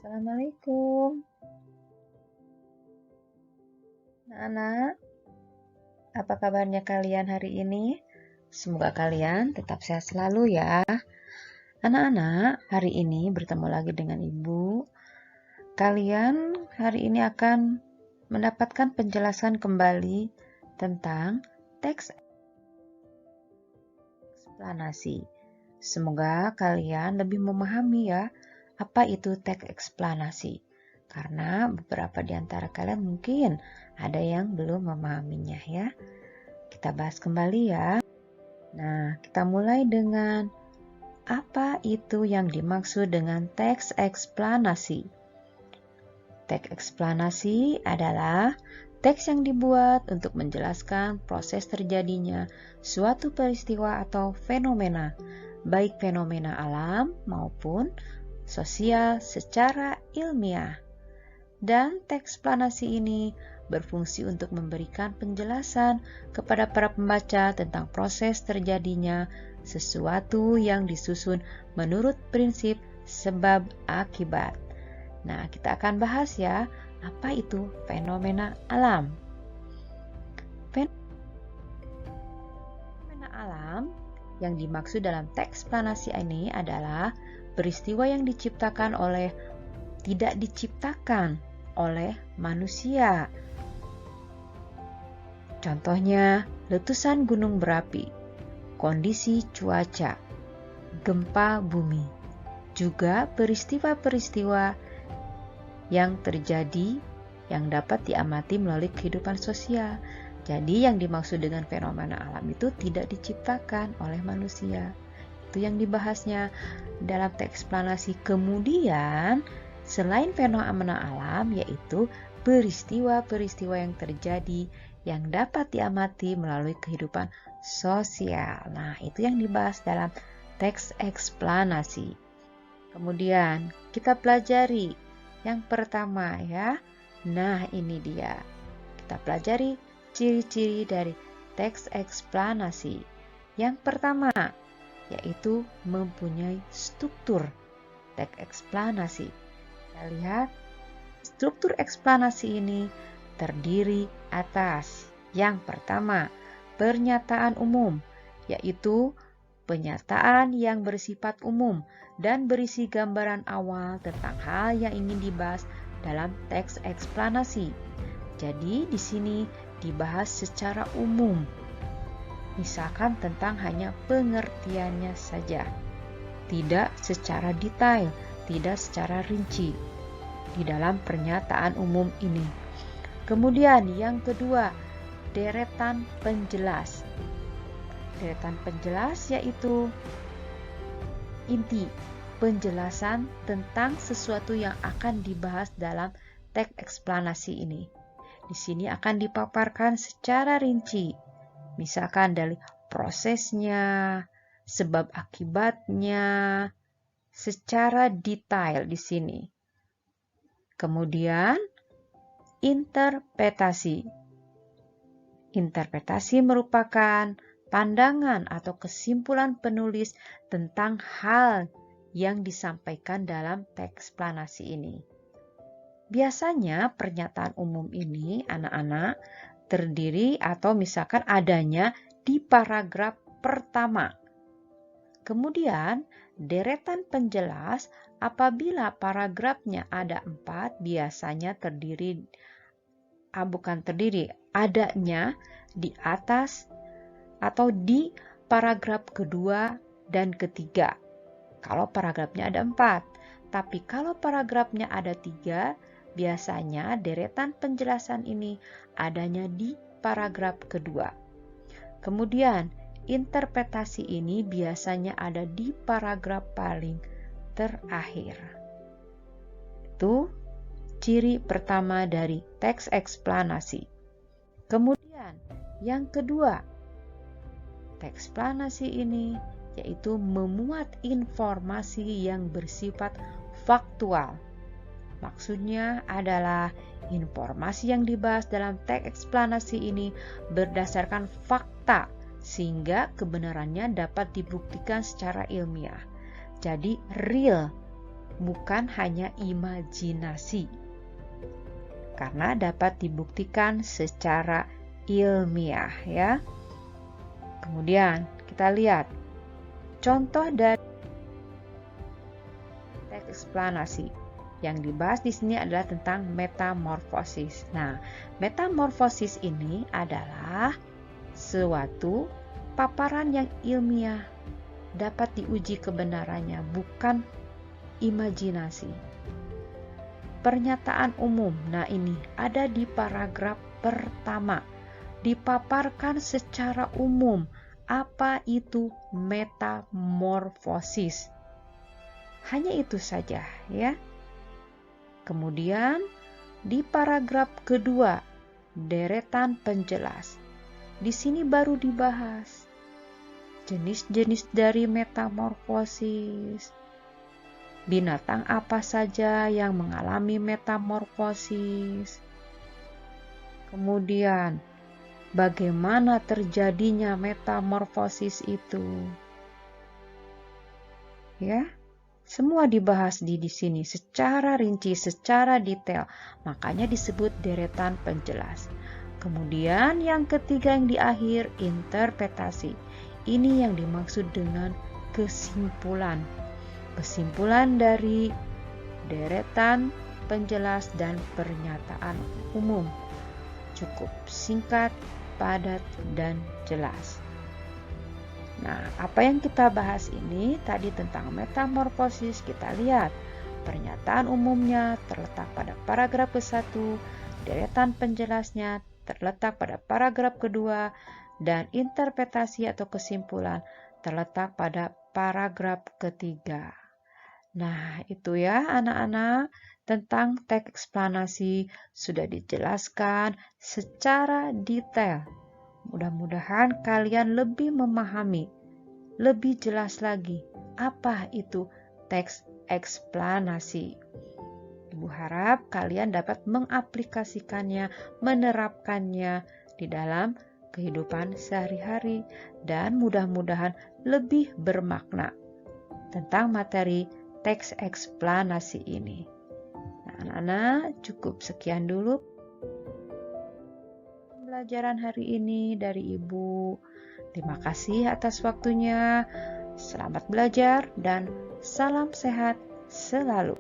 Assalamualaikum. Anak-anak, apa kabarnya kalian hari ini? Semoga kalian tetap sehat selalu ya. Anak-anak, hari ini bertemu lagi dengan Ibu. Kalian hari ini akan mendapatkan penjelasan kembali tentang teks eksplanasi. Semoga kalian lebih memahami ya, apa itu teks eksplanasi. Karena beberapa di antara kalian mungkin ada yang belum memahaminya ya. Kita bahas kembali ya. Nah, kita mulai dengan apa itu yang dimaksud dengan teks eksplanasi. Teks eksplanasi adalah teks yang dibuat untuk menjelaskan proses terjadinya suatu peristiwa atau fenomena, baik fenomena alam maupun sosial secara ilmiah. Dan teks eksplanasi ini berfungsi untuk memberikan penjelasan kepada para pembaca tentang proses terjadinya sesuatu yang disusun menurut prinsip sebab akibat. Nah, kita akan bahas ya, apa itu fenomena alam. Fenomena alam yang dimaksud dalam teks eksplanasi ini adalah peristiwa yang tidak diciptakan oleh manusia. Contohnya, letusan gunung berapi, kondisi cuaca, gempa bumi, juga peristiwa-peristiwa yang terjadi yang dapat diamati melalui kehidupan sosial. Jadi yang dimaksud dengan fenomena alam itu tidak diciptakan oleh manusia. Itu yang dibahasnya dalam teks eksplanasi. Kemudian selain fenomena alam, yaitu peristiwa-peristiwa yang terjadi yang dapat diamati melalui kehidupan sosial. Nah, itu yang dibahas dalam teks eksplanasi. Kemudian kita pelajari yang pertama ya. Nah, ini dia. Kita pelajari ciri-ciri dari teks eksplanasi. Yang pertama, yaitu mempunyai struktur teks eksplanasi. Kita lihat, struktur eksplanasi ini terdiri atas yang pertama, pernyataan umum, yaitu pernyataan yang bersifat umum dan berisi gambaran awal tentang hal yang ingin dibahas dalam teks eksplanasi. Jadi di sini dibahas secara umum. Misalkan tentang hanya pengertiannya saja. Tidak secara detail, tidak secara rinci di dalam pernyataan umum ini. Kemudian yang kedua, deretan penjelas. Deretan penjelas yaitu inti penjelasan tentang sesuatu yang akan dibahas dalam teks eksplanasi ini. Di sini akan dipaparkan secara rinci, misalkan dari prosesnya, sebab akibatnya, secara detail di sini. Kemudian interpretasi. Interpretasi merupakan pandangan atau kesimpulan penulis tentang hal yang disampaikan dalam teks eksplanasi ini. Biasanya pernyataan umum ini anak-anak terdiri atau misalkan adanya di paragraf pertama. Kemudian deretan penjelas apabila paragrafnya ada 4 biasanya adanya di atas atau di paragraf kedua dan ketiga. Kalau paragrafnya ada 4, tapi kalau paragrafnya ada 3, biasanya deretan penjelasan ini adanya di paragraf kedua. Kemudian interpretasi ini biasanya ada di paragraf paling terakhir. Itu ciri pertama dari teks eksplanasi. Kemudian yang kedua, teks eksplanasi ini yaitu memuat informasi yang bersifat faktual. Maksudnya adalah informasi yang dibahas dalam teks eksplanasi ini berdasarkan fakta sehingga kebenarannya dapat dibuktikan secara ilmiah. Jadi real bukan hanya imajinasi, karena dapat dibuktikan secara ilmiah ya. Kemudian kita lihat contoh dari teks eksplanasi. Yang dibahas di sini adalah tentang metamorfosis. Nah, metamorfosis ini adalah suatu paparan yang ilmiah, dapat diuji kebenarannya, bukan imajinasi. Pernyataan umum, nah ini ada di paragraf pertama, dipaparkan secara umum apa itu metamorfosis. Hanya itu saja ya. Kemudian di paragraf kedua, deretan penjelas. Di sini baru dibahas jenis-jenis dari metamorfosis. Binatang apa saja yang mengalami metamorfosis. Kemudian, bagaimana terjadinya metamorfosis itu? Ya. Semua dibahas di sini secara rinci, secara detail. Makanya disebut deretan penjelas. Kemudian yang ketiga yang di akhir, interpretasi. Ini yang dimaksud dengan kesimpulan. Kesimpulan dari deretan penjelas dan pernyataan umum. Cukup singkat, padat, dan jelas. Nah, apa yang kita bahas ini tadi tentang metamorfosis, kita lihat pernyataan umumnya terletak pada paragraf ke-1, deretan penjelasnya terletak pada paragraf kedua, dan interpretasi atau kesimpulan terletak pada paragraf ketiga. Nah, itu ya anak-anak, tentang teks eksplanasi sudah dijelaskan secara detail. Mudah-mudahan kalian lebih memahami, lebih jelas lagi apa itu teks eksplanasi. Ibu harap kalian dapat mengaplikasikannya, menerapkannya di dalam kehidupan sehari-hari dan mudah-mudahan lebih bermakna tentang materi teks eksplanasi ini. Nah, anak-anak, cukup sekian dulu pembelajaran hari ini dari Ibu. Terima kasih atas waktunya. Selamat belajar dan salam sehat selalu.